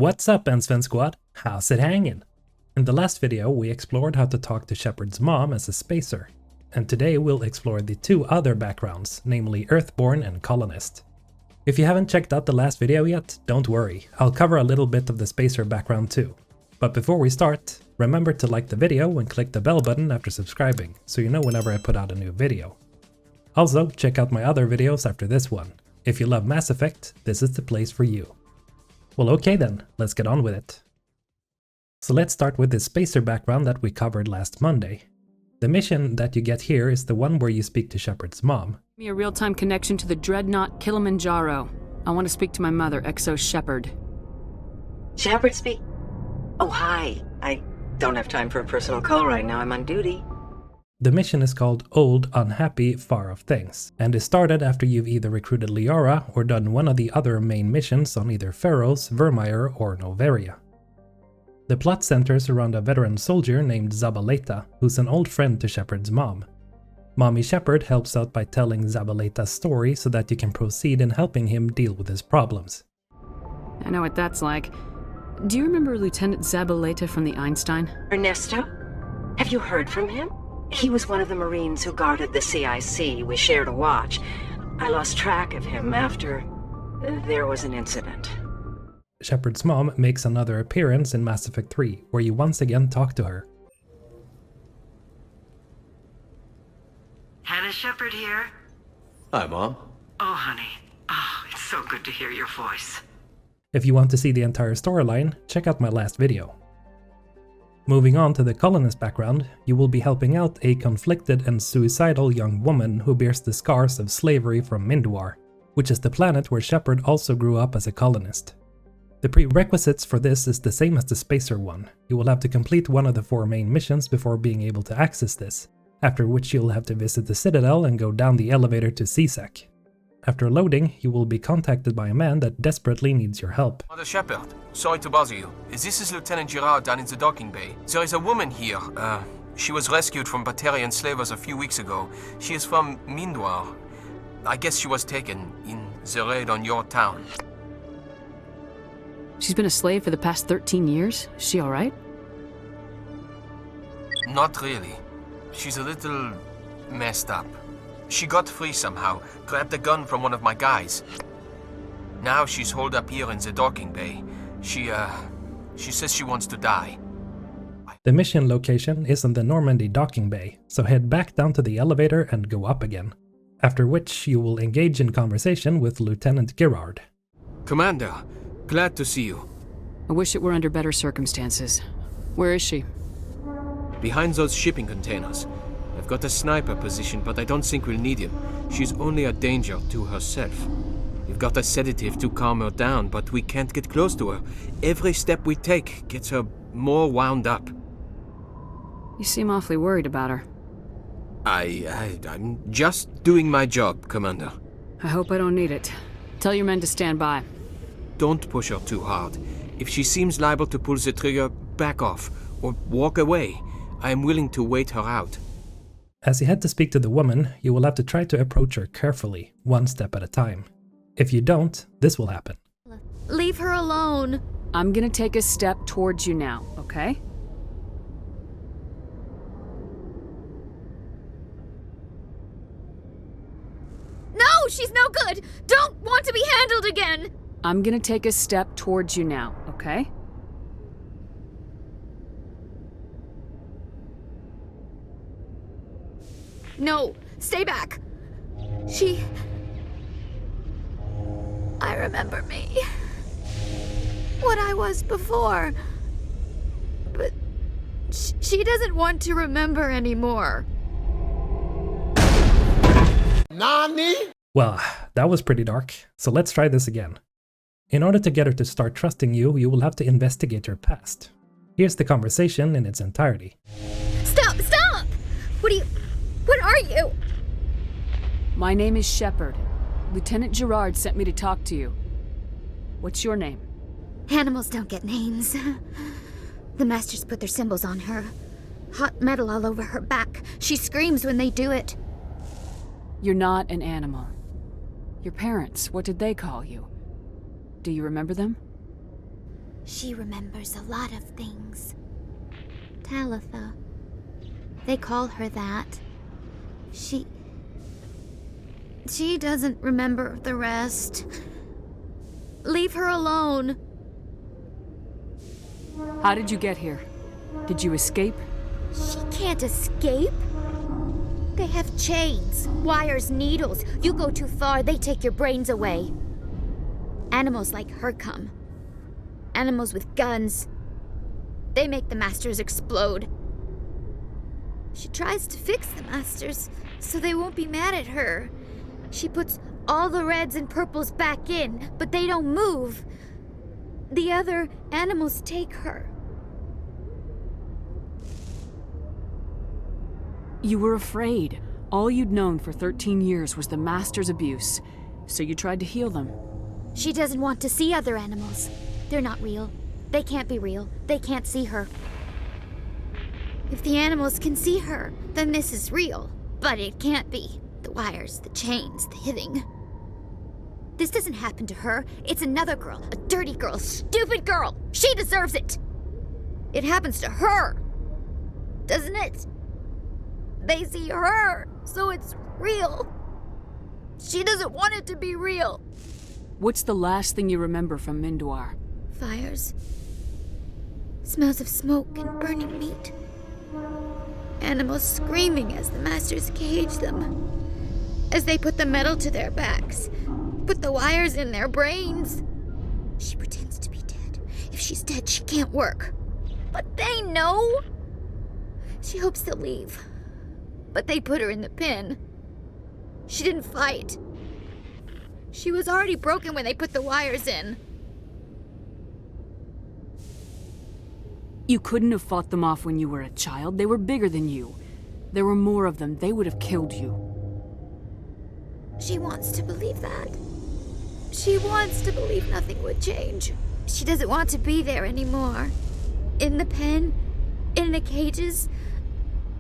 What's up, Sven Squad? How's it hanging? In the last video we explored how to talk to Shepard's mom as a spacer, and today we'll explore the two other backgrounds, namely Earthborn and Colonist. If you haven't checked out the last video yet, don't worry, I'll cover a little bit of the spacer background too. But before we start, remember to like the video and click the bell button after subscribing, so you know whenever I put out a new video. Also, check out my other videos after this one. If you love Mass Effect, this is the place for you. Well, okay then, let's get on with it. So let's start with the spacer background that we covered last Monday. The mission that you get here is the one where you speak to Shepard's mom. Give me a real-time connection to the DREADNOUGht Kilimanjaro. I want to speak to my mother, XO Shepard. Shepard speak? Oh, hi. I don't have time for a personal call right now. I'm on duty. The mission is called Old, Unhappy, Far Off Things, and is started after you've either recruited Liara or done one of the other main missions on either Pharaohs, Vermeer, or Noveria. The plot centers around a veteran soldier named Zabaleta, who's an old friend to Shepard's mom. Mommy Shepard helps out by telling Zabaleta's story so that you can proceed in helping him deal with his problems. I know what that's like. Do you remember Lieutenant Zabaleta from the Einstein? Ernesto? Have you heard from him? He was one of the Marines who guarded the CIC. We shared a watch. I lost track of him after there was an incident. Shepard's mom makes another appearance in Mass Effect 3, where you once again talk to her. Hannah Shepard here. Hi, Mom. Oh, honey. Oh, it's so good to hear your voice. If you want to see the entire storyline, check out my last video. Moving on to the Colonist background, you will be helping out a conflicted and suicidal young woman who bears the scars of slavery from Minduar, which is the planet where Shepard also grew up as a colonist. The prerequisites for this is the same as the spacer one. You will have to complete one of the 4 main missions before being able to access this, after which you'll have to visit the Citadel and go down the elevator to CSEC. After loading, you will be contacted by a man that desperately needs your help. Mother Shepard, sorry to bother you. This is Lieutenant Guard down in the docking bay. There is a woman here. She was rescued from Batarian slavers a few weeks ago. She is from Minduar. I guess she was taken in the raid on your town. She's been a slave for the past 13 years? Is she alright? Not really. She's a little messed up. She got free somehow, grabbed a gun from one of my guys. Now she's holed up here in the docking bay. She says she wants to die. The mission location is in the Normandy docking bay, so head back down to the elevator and go up again. After which you will engage in conversation with Lieutenant Guard. Commander, glad to see you. I wish it were under better circumstances. Where is she? Behind those shipping containers. I've got a sniper position, but I don't think we'll need him. She's only a danger to herself. We've got a sedative to calm her down, but we can't get close to her. Every step we take gets her more wound up. You seem awfully worried about her. I'm just doing my job, Commander. I hope I don't need it. Tell your men to stand by. Don't push her too hard. If she seems liable to pull the trigger, back off, or walk away. I am willing to wait her out. As you head to speak to the woman, you will have to try to approach her carefully, one step at a time. If you don't, this will happen. Leave her alone. I'm gonna take a step towards you now, okay? No, she's no good. Don't want to be handled again. I'm gonna take a step towards you now, okay? No, stay back. I remember me. What I was before. But she doesn't want to remember anymore. Nani? Well, that was pretty dark, so let's try this again. In order to get her to start trusting you, you will have to investigate her past. Here's the conversation in its entirety. Stop! What are you? My name is Shepard. Lieutenant Guard sent me to talk to you. What's your name? Animals don't get names. The Masters put their symbols on her. Hot metal all over her back. She screams when they do it. You're not an animal. Your parents, what did they call you? Do you remember them? She remembers a lot of things. Talitha. They call her that. She doesn't remember the rest. Leave her alone. How did you get here? Did you escape? She can't escape. They have chains, wires, needles. You go too far, they take your brains away. Animals like her come. Animals with guns. They make the Masters explode. She tries to fix the Masters so they won't be mad at her. She puts all the reds and purples back in, but they don't move. The other animals take her. You were afraid. All you'd known for 13 years was the Master's abuse, so you tried to heal them. She doesn't want to see other animals. They're not real. They can't be real. They can't see her. If the animals can see her, then this is real. But it can't be. The wires, the chains, the hitting. This doesn't happen to her. It's another girl. A dirty girl. Stupid girl. She deserves it. It happens to her. Doesn't it? They see her, so it's real. She doesn't want it to be real. What's the last thing you remember from Mindoir? Fires. Smells of smoke and burning meat. Animals screaming as the Masters cage them. As they put the metal to their backs. Put the wires in their brains. She pretends to be dead. If she's dead, she can't work. But they know. She hopes they'll leave. But they put her in the pen. She didn't fight. She was already broken when they put the wires in. You couldn't have fought them off when you were a child. They were bigger than you. There were more of them. They would have killed you. She wants to believe that. She wants to believe nothing would change. She doesn't want to be there anymore. In the pen, in the cages,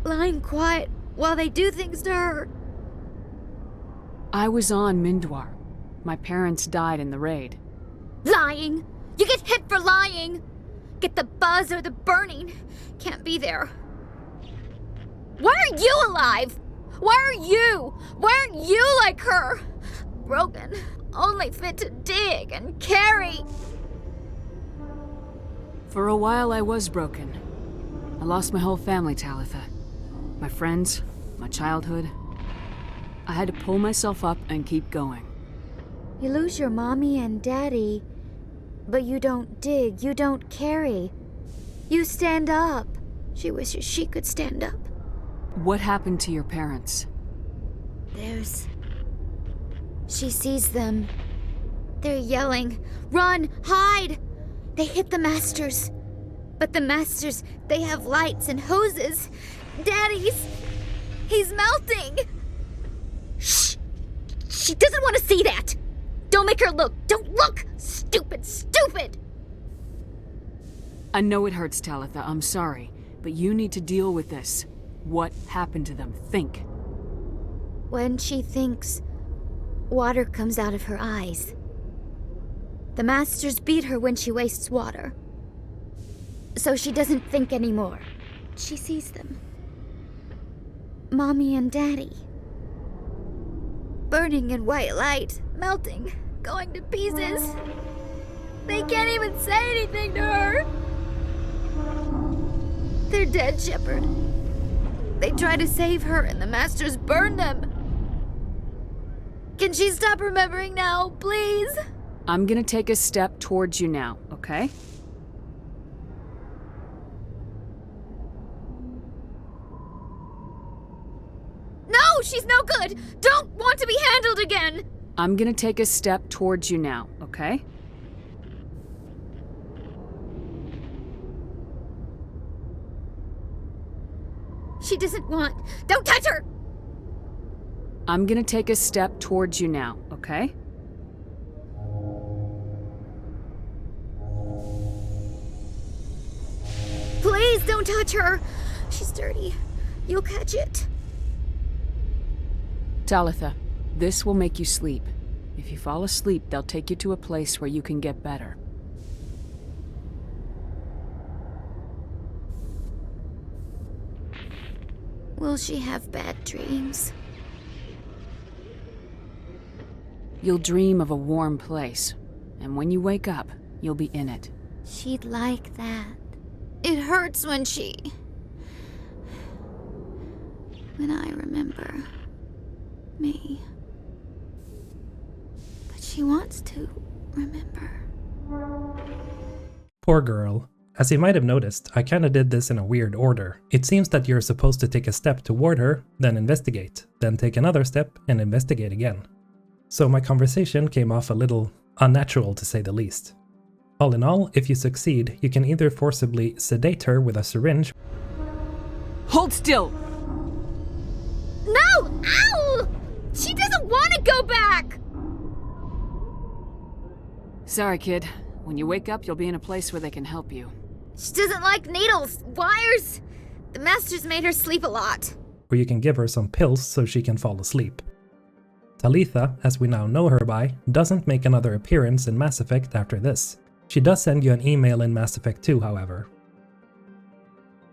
lying quiet while they do things to her. I was on Mindoir. My parents died in the raid. Lying! You get hit for lying! Get the buzz or the burning. Can't be there. Why are you alive? Why are you? Why aren't you like her? Broken, only fit to dig and carry. For a while I was broken. I lost my whole family, Talitha. My friends, my childhood. I had to pull myself up and keep going. You lose your mommy and daddy, but you don't dig, you don't carry. You stand up. She wishes she could stand up. What happened to your parents? She sees them. They're yelling, "Run! Hide!" They hit the Masters. But the Masters, they have lights and hoses. He's melting! Shh! She doesn't want to see that! Don't make her look! Don't look! Stupid, stupid! I know it hurts, Talitha. I'm sorry. But you need to deal with this. What happened to them? Think. When she thinks, water comes out of her eyes. The Masters beat her when she wastes water. So she doesn't think anymore. She sees them. Mommy and Daddy. Burning in white light, melting, going to pieces. They can't even say anything to her. They're dead, Shepard. They try to save her and the Masters burn them. Can she stop remembering now, please? I'm gonna take a step towards you now, okay? No, she's no good! Don't want to be handled again! I'm gonna take a step towards you now, okay? She doesn't want... Don't touch her! I'm gonna take a step towards you now, okay? Please don't touch her! She's dirty. You'll catch it. Talitha, this will make you sleep. If you fall asleep, they'll take you to a place where you can get better. Will she have bad dreams? You'll dream of a warm place, and when you wake up, you'll be in it. She'd like that. It hurts when I remember me. But she wants to remember. Poor girl. As you might have noticed, I kinda did this in a weird order. It seems that you're supposed to take a step toward her, then investigate, then take another step and investigate again. So my conversation came off a little unnatural to say the least. All in all, if you succeed, you can either forcibly sedate her with a syringe. Hold still! No! Ow! She doesn't want to go back! Sorry, kid. When you wake up, you'll be in a place where they can help you. She doesn't like needles, wires. The Masters made her sleep a lot. Or you can give her some pills so she can fall asleep. Talitha, as we now know her by, doesn't make another appearance in Mass Effect after this. She does send you an email in Mass Effect 2, however.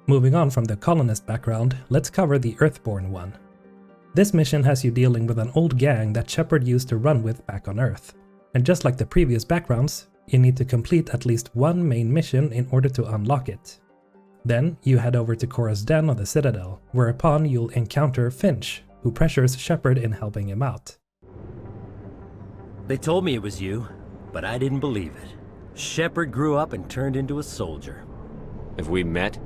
Moving on from the Colonist background, let's cover the Earthborn one. This mission has you dealing with an old gang that Shepard used to run with back on Earth. And just like the previous backgrounds, you need to complete at least one main mission in order to unlock it. Then you head over to Cora's den on the Citadel, whereupon you'll encounter Finch, who pressures Shepard in helping him out. They told me it was you, but I didn't believe it. Shepard grew up and turned into a soldier. Have we met?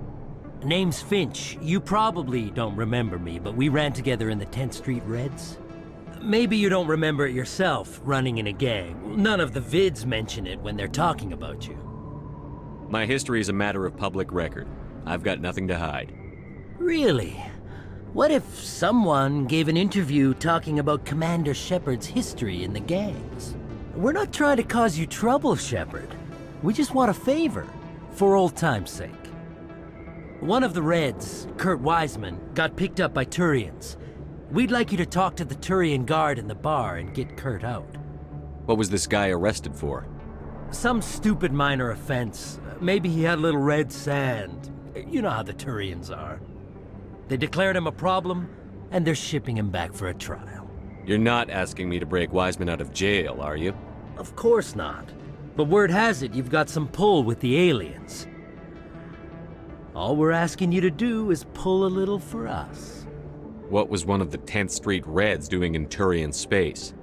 Name's Finch. You probably don't remember me, but we ran together in the 10th Street Reds. Maybe you don't remember it yourself, running in a gang. None of the vids mention it when they're talking about you. My history is a matter of public record. I've got nothing to hide. Really? What if someone gave an interview talking about Commander Shepard's history in the gangs? We're not trying to cause you trouble, Shepard. We just want a favor, for old time's sake. One of the Reds, Kurt Wiseman, got picked up by Turians. We'd like you to talk to the Turian Guard in the bar and get Kurt out. What was this guy arrested for? Some stupid minor offense. Maybe he had a little red sand. You know how the Turians are. They declared him a problem, and they're shipping him back for a trial. You're not asking me to break Wiseman out of jail, are you? Of course not. But word has it you've got some pull with the aliens. All we're asking you to do is pull a little for us. What was one of the 10th Street Reds doing in Turian space?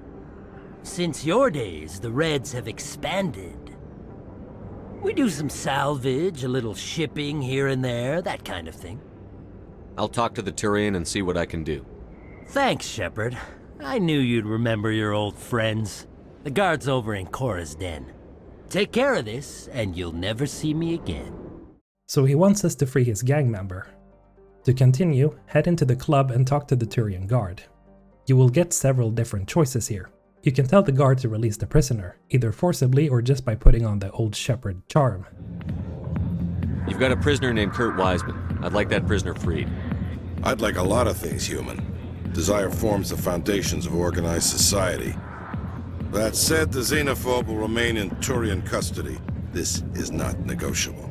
Since your days, the Reds have expanded. We do some salvage, a little shipping here and there, that kind of thing. I'll talk to the Turian and see what I can do. Thanks, Shepard. I knew you'd remember your old friends. The guard's over in Cora's den. Take care of this, and you'll never see me again. So he wants us to free his gang member. To continue, head into the club and talk to the Turian Guard. You will get several different choices here. You can tell the guard to release the prisoner, either forcibly or just by putting on the old Shepard charm. You've got a prisoner named Kurt Wiseman. I'd like that prisoner freed. I'd like a lot of things, human. Desire forms the foundations of organized society. That said, the xenophobe will remain in Turian custody. This is not negotiable.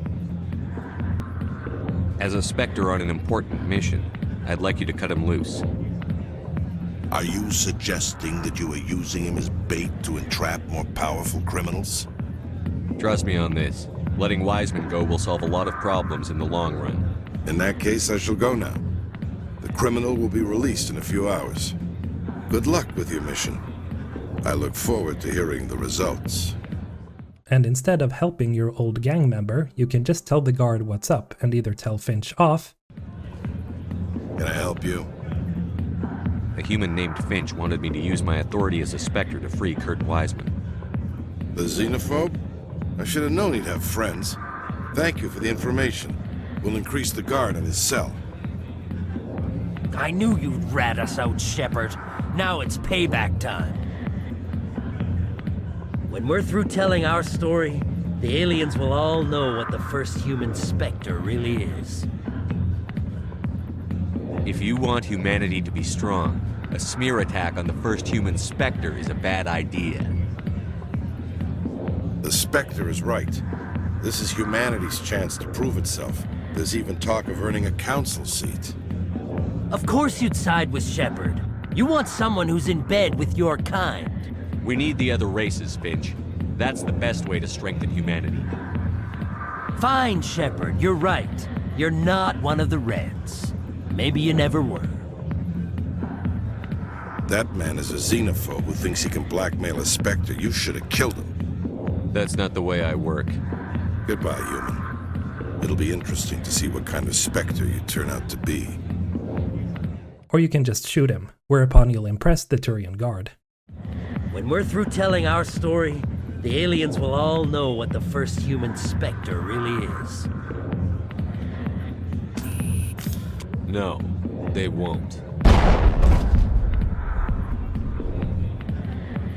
As a Spectre on an important mission, I'd like you to cut him loose. Are you suggesting that you are using him as bait to entrap more powerful criminals? Trust me on this. Letting Wiseman go will solve a lot of problems in the long run. In that case, I shall go now. The criminal will be released in a few hours. Good luck with your mission. I look forward to hearing the results. And instead of helping your old gang member, you can just tell the guard what's up and either tell Finch off. Can I help you? A human named Finch wanted me to use my authority as a Spectre to free Kurt Wiseman. The xenophobe? I should have known he'd have friends. Thank you for the information. We'll increase the guard on his cell. I knew you'd rat us out, Shepard. Now it's payback time. When we're through telling our story, the aliens will all know what the first human Spectre really is. If you want humanity to be strong, a smear attack on the first human Spectre is a bad idea. The Spectre is right. This is humanity's chance to prove itself. There's even talk of earning a council seat. Of course you'd side with Shepard. You want someone who's in bed with your kind. We need the other races, Finch. That's the best way to strengthen humanity. Fine, Shepard, you're right. You're not one of the Reds. Maybe you never were. That man is a xenophobe who thinks he can blackmail a Spectre. You should have killed him. That's not the way I work. Goodbye, human. It'll be interesting to see what kind of Spectre you turn out to be. Or you can just shoot him, whereupon you'll impress the Turian Guard. When we're through telling our story, the aliens will all know what the first human Spectre really is. No, they won't.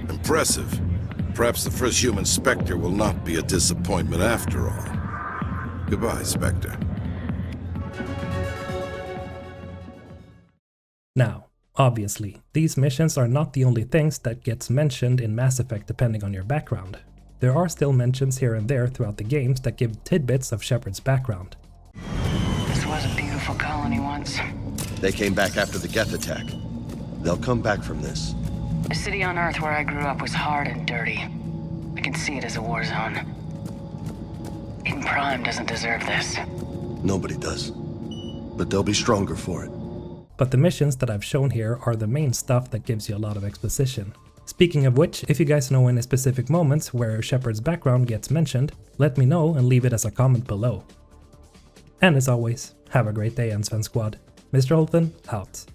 Impressive. Perhaps the first human Spectre will not be a disappointment after all. Goodbye, Spectre. Now, obviously, these missions are not the only things that gets mentioned in Mass Effect depending on your background. There are still mentions here and there throughout the games that give tidbits of Shepard's background. This was a beautiful colony once. They came back after the GETH attack. They'll come back from this. The city on Earth where I grew up was hard and dirty. I can see it as a war zone. Eden Prime doesn't deserve this. Nobody does. But they'll be stronger for it. But the missions that I've shown here are the main stuff that gives you a lot of exposition. Speaking of which, if you guys know any specific moments where Shepard's background gets mentioned, let me know and leave it as a comment below. And as always, have a great day, Sven Squad. Mr. Holton, out.